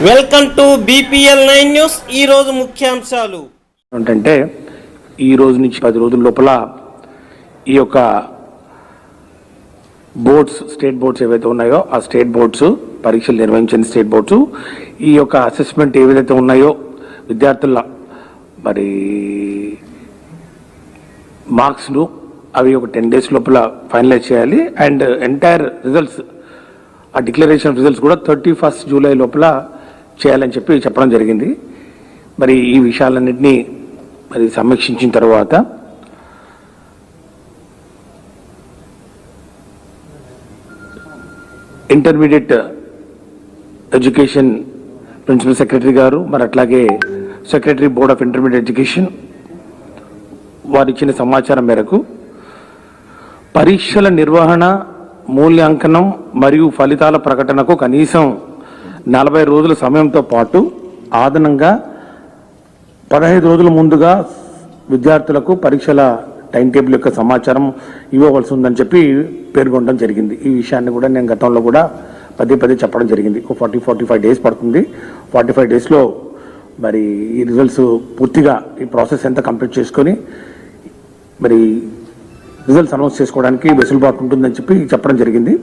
Welcome to BPL 9 news. ఈ రోజు ముఖ్యాంశాలు ఏంటంటే ఈ రోజు నుంచి 10 రోజుల లోపల ఈ యొక్క బోర్డ్స్ స్టేట్ బోర్డ్స్ ఏవైతే ఉన్నాయో ఆ స్టేట్ బోర్డ్స్ పరీక్షలు నిర్వహించిన స్టేట్ బోర్డ్స్ ఈ యొక్క అసెస్మెంట్ ఏవైతే ఉన్నాయో విద్యార్థుల మరి మార్క్స్ను అవి ఒక 10 days లోపల ఫైనలైజ్ చేయాలి. అండ్ ఎంటైర్ రిజల్ట్స్ ఆ డిక్లరేషన్ రిజల్ట్స్ కూడా 31st July లోపల చేయాలని చెప్పడం జరిగింది. మరి ఈ విషయాలన్నింటినీ మరి సమీక్షించిన తర్వాత ఇంటర్మీడియట్ ఎడ్యుకేషన్ ప్రిన్సిపల్ సెక్రటరీ గారు మరి అట్లాగే secretary board of intermediate education వారు ఇచ్చిన సమాచారం మేరకు పరీక్షల నిర్వహణ, మూల్యాంకనం మరియు ఫలితాల ప్రకటనకు కనీసం 40 రోజుల సమయంతో పాటు అదనంగా 15 రోజుల ముందుగా విద్యార్థులకు పరీక్షల టైం టేబుల్ యొక్క సమాచారం ఇవ్వవలసి ఉందని పేర్కొనడం జరిగింది. ఈ విషయాన్ని కూడా నేను గతంలో కూడా పదే చెప్పడం జరిగింది. 45 days పడుతుంది. 45 daysలో మరి ఈ రిజల్ట్స్ పూర్తిగా ఈ ప్రాసెస్ ఎంత కంప్లీట్ చేసుకొని మరి రిజల్ట్స్ అనౌన్స్ చేసుకోవడానికి వెసులుబాటు ఉంటుందని చెప్పడం జరిగింది.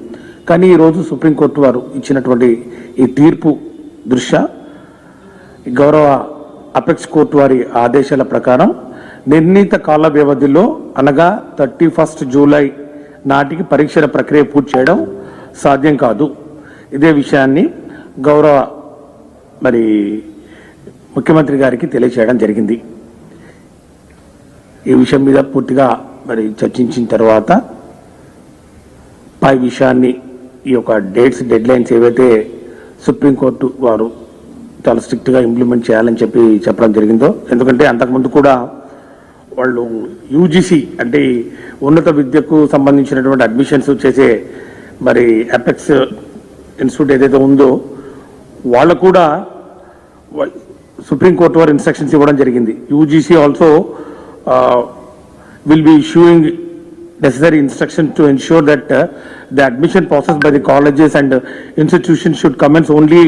కానీ ఈరోజు సుప్రీంకోర్టు వారు ఇచ్చినటువంటి ఈ తీర్పు దృష్ట్యా గౌరవ అపెక్స్ కోర్టు వారి ఆదేశాల ప్రకారం నిర్ణీత కాల వ్యవధిలో అనగా 31st July నాటికి పరీక్షల ప్రక్రియ పూర్తి చేయడం సాధ్యం కాదు. ఇదే విషయాన్ని గౌరవ మరి ముఖ్యమంత్రి గారికి తెలియచేయడం జరిగింది. ఈ విషయం మీద పూర్తిగా మరి చర్చించిన తర్వాత పై విషయాన్ని ఈ యొక్క డెడ్ లైన్స్ ఏవైతే సుప్రీంకోర్టు వారు చాలా స్ట్రిక్ట్గా ఇంప్లిమెంట్ చేయాలని చెప్పడం జరిగిందో, ఎందుకంటే అంతకుముందు కూడా వాళ్ళు యూజీసీ అంటే ఉన్నత విద్యకు సంబంధించినటువంటి అడ్మిషన్స్ చేసే మరి అపెక్స్ ఇన్స్టిట్యూట్ ఏదైతే ఉందో వాళ్ళు కూడా సుప్రీంకోర్టు వారు ఇన్స్ట్రక్షన్స్ ఇవ్వడం జరిగింది. UGC also will be issuing necessary instructions to ensure that the admission process by the colleges and institutions should commence only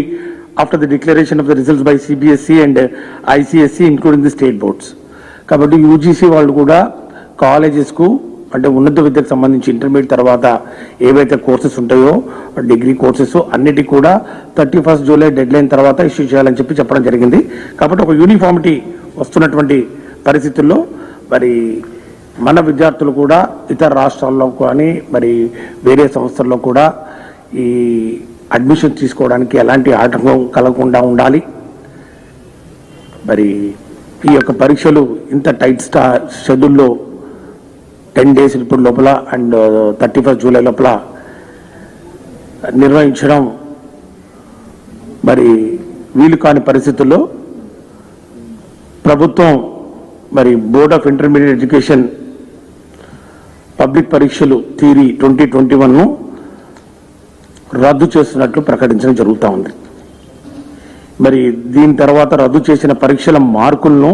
after the declaration of the results by CBSE and ICSE including the state boards. కాబట్టి UGC వాళ్ళు కూడా కాలేజెస్కు అంటే ఉన్నత విద్యకు సంబంధించి intermediate తర్వాత ఏవైతే courses ఉంటాయో డిగ్రీ కోర్సెస్ అన్నిటికీ కూడా 31st July డెడ్ లైన్ తర్వాత ఇష్యూ చేయాలని చెప్పడం జరిగింది. కాబట్టి ఒక యూనిఫామిటీ వస్తున్నటువంటి పరిస్థితుల్లో మరి మన విద్యార్థులు కూడా ఇతర రాష్ట్రాల్లో కానీ మరి వేరే సంస్థల్లో కూడా ఈ అడ్మిషన్ తీసుకోవడానికి ఎలాంటి ఆటంకం కలగకుండా ఉండాలి. మరి ఈ యొక్క పరీక్షలు ఇంత టైట్ షెడ్యూల్లో 10 days ఇప్పుడు లోపల అండ్ 31st July లోపల నిర్వహించడం మరి వీలు కాని పరిస్థితుల్లో ప్రభుత్వం మరి board of intermediate education public పరీక్షలు థియరీ 2021ను రద్దు చేస్తున్నట్లు ప్రకటించడం జరుగుతూ ఉంది. మరి దీని తర్వాత రద్దు చేసిన పరీక్షల మార్కులను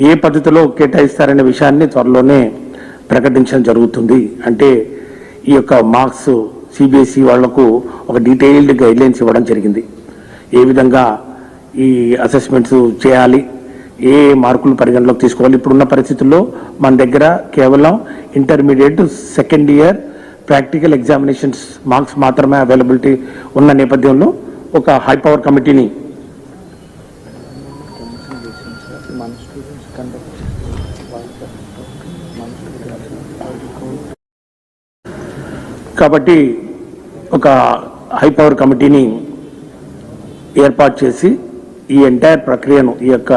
ఏ పద్ధతిలో కేటాయిస్తారనే విషయాన్ని త్వరలోనే ప్రకటించడం జరుగుతుంది. అంటే ఈ యొక్క మార్క్స్ సిబిఎస్ఈ వాళ్లకు ఒక డీటెయిల్డ్ గైడ్లైన్స్ ఇవ్వడం జరిగింది. ఏ విధంగా ఈ అసెస్మెంట్స్ చేయాలి, ఏ మార్కులు పరిగణలోకి తీసుకోవాలి. ఇప్పుడున్న పరిస్థితుల్లో మన దగ్గర కేవలం intermediate second year practical examinations marks మాత్రమే అవైలబిలిటీ ఉన్న నేపథ్యంలో ఒక హై పవర్ కమిటీని కాబట్టి ఒక హై పవర్ కమిటీని ఏర్పాటు చేసి ఈ ఎంటైర్ ప్రక్రియను ఈ యొక్క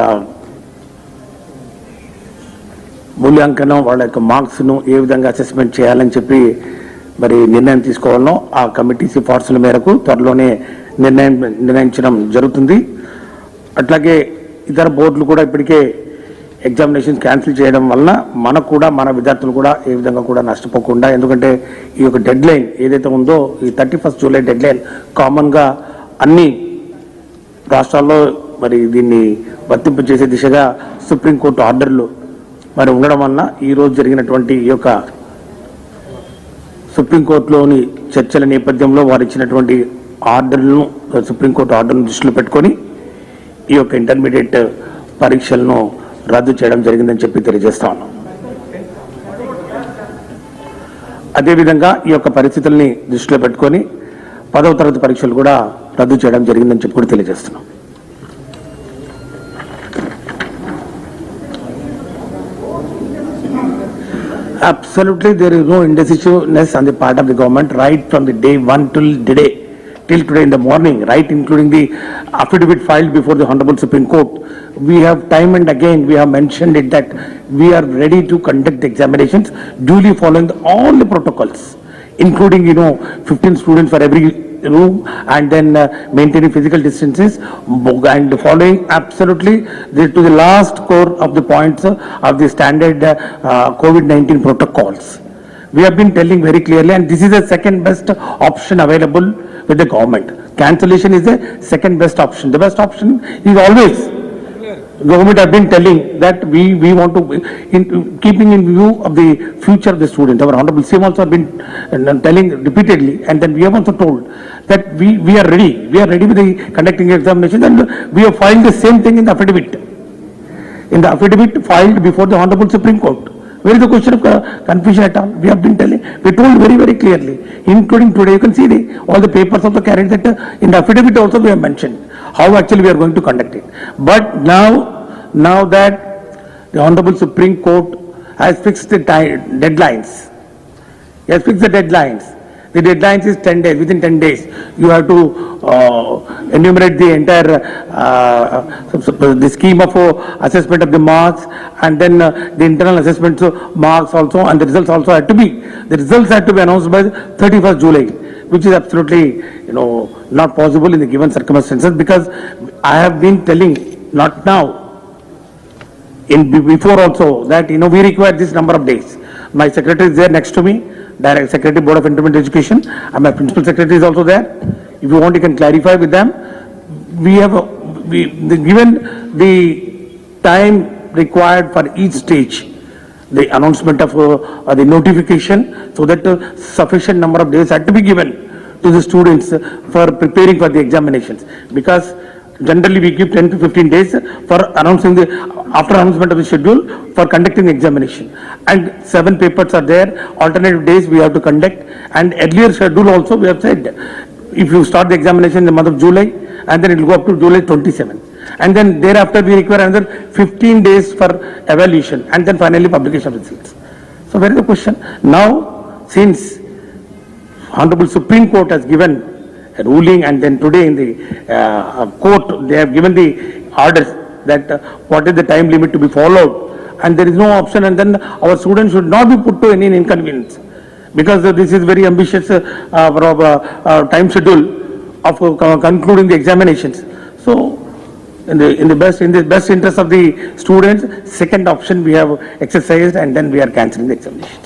మూల్యాంకనం వాళ్ళ యొక్క మార్క్స్ను ఏ విధంగా అసెస్మెంట్ చేయాలని మరి నిర్ణయం తీసుకోవాలనో ఆ కమిటీ సిఫార్సుల మేరకు త్వరలోనే నిర్ణయించడం జరుగుతుంది. అట్లాగే ఇతర బోర్డులు కూడా ఇప్పటికే ఎగ్జామినేషన్ క్యాన్సిల్ చేయడం వలన మనకు కూడా మన విద్యార్థులు కూడా ఏ విధంగా కూడా నష్టపోకుండా, ఎందుకంటే ఈ యొక్క డెడ్ లైన్ ఏదైతే ఉందో ఈ 31st July డెడ్ లైన్ కామన్గా అన్ని రాష్ట్రాల్లో మరి దీన్ని వర్తింపు చేసే దిశగా సుప్రీంకోర్టు ఆర్డర్లు మరి ఉండడం వలన ఈరోజు జరిగినటువంటి ఈ యొక్క సుప్రీంకోర్టులోని చర్చల నేపథ్యంలో వారు ఇచ్చినటువంటి ఆర్డర్ను సుప్రీంకోర్టు ఆర్డర్ను దృష్టిలో పెట్టుకొని ఈ యొక్క ఇంటర్మీడియట్ పరీక్షలను రద్దు చేయడం జరిగిందని చెప్పి తెలియజేస్తా ఉన్నాం. అదేవిధంగా ఈ యొక్క పరిస్థితుల్ని దృష్టిలో పెట్టుకొని 10వ తరగతి పరీక్షలు కూడా రద్దు చేయడం జరిగిందని చెప్పి కూడా తెలియజేస్తున్నాం. Absolutely, there is no indecisiveness on the part of the government right from the day one till today in the morning, right, including the affidavit filed before the Honorable Supreme Court. We have time and again we have mentioned it that we are ready to conduct the examinations duly following all the protocols, including 15 students for every room, and then maintaining physical distances and following absolutely to the last core of the points of the standard COVID-19 protocols. We have been telling very clearly, and this is the second best option available with the government. Cancellation is the second best option. The best option is always government have been telling that we want to, keeping in view of the future of the student. Our Honorable CM also have been telling repeatedly, and then we have also told that we are ready with the conducting examinations, and we have filed the same thing in the affidavit. In the affidavit filed before the Honorable Supreme Court. Where is the question of confusion at all? We have been telling, we told very, very clearly, including today, you can see all the papers also carried that in the affidavit also we have mentioned how actually we are going to conduct it. But now that the Honorable Supreme Court has fixed the deadlines, he has fixed the deadlines. The deadlines is 10 days. Within 10 days, you have to enumerate the entire the scheme of assessment of the marks, and then the internal assessment marks also, and the results also had to be. The results had to be announced by 31st July, which is absolutely not possible in the given circumstances, because I have been telling, not now, before also, that we require this number of days. My secretary is there next to me, Direct Secretary Board of Intermediate Education, and my principal secretary is also there. If you want, you can clarify with them. Given the time required for each stage, the announcement of the notification, so that sufficient number of days had to be given to the students for preparing for the examinations, because generally we give 10 to 15 days for announcing after announcement of the schedule for conducting the examination, and 7 papers are there, alternative days we have to conduct, and earlier schedule also we have said, if you start the examination in the month of July, and then it will go up to July 27, and then thereafter we require another 15 days for evaluation, and then finally publication of results. So where is the question? Now, since Honorable Supreme Court has given a ruling, and then today in the court they have given the orders that what is the time limit to be followed, and there is no option, and then our students should not be put to any inconvenience, because this is very ambitious time schedule of concluding the examinations. So in the best interest of the students, second option we have exercised, and then we are cancelling the examinations.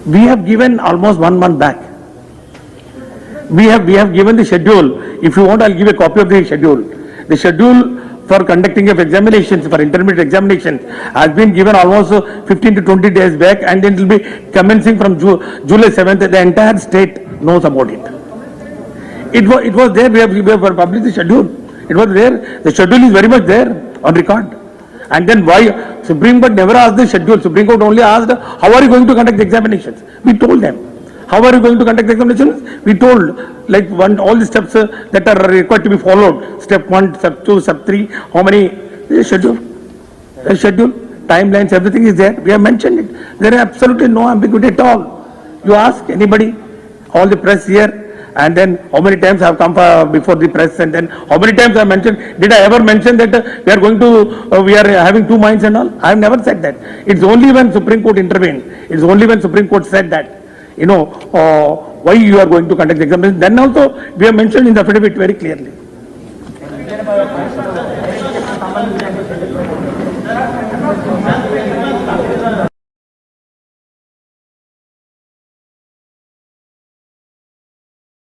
We have given almost 1 month back. We have given the schedule. If you want, I'll give a copy of the schedule. The schedule for conducting of examinations, for intermediate examinations, has been given almost 15 to 20 days back, and then it will be commencing from July 7th. The entire state knows about it. It was there. We have published the schedule. It was there. The schedule is very much there on record. And then why Supreme Court never asked the schedule? Supreme Court only asked, how are you going to conduct the examinations? We told them. How are you going to conduct the examinations? We told, like all the steps that are required to be followed. Step 1, step 2, step 3, how many, the schedule, timelines, everything is there. We have mentioned it. There is absolutely no ambiguity at all. You ask anybody, all the press here, and then how many times I have come before the press, and then how many times I mentioned, did I ever mention that we are having 2 minds and all? I have never said that. It's only when Supreme Court intervened, it's only when Supreme Court said that, why you are going to conduct the examination, then also we have mentioned in the affidavit very clearly.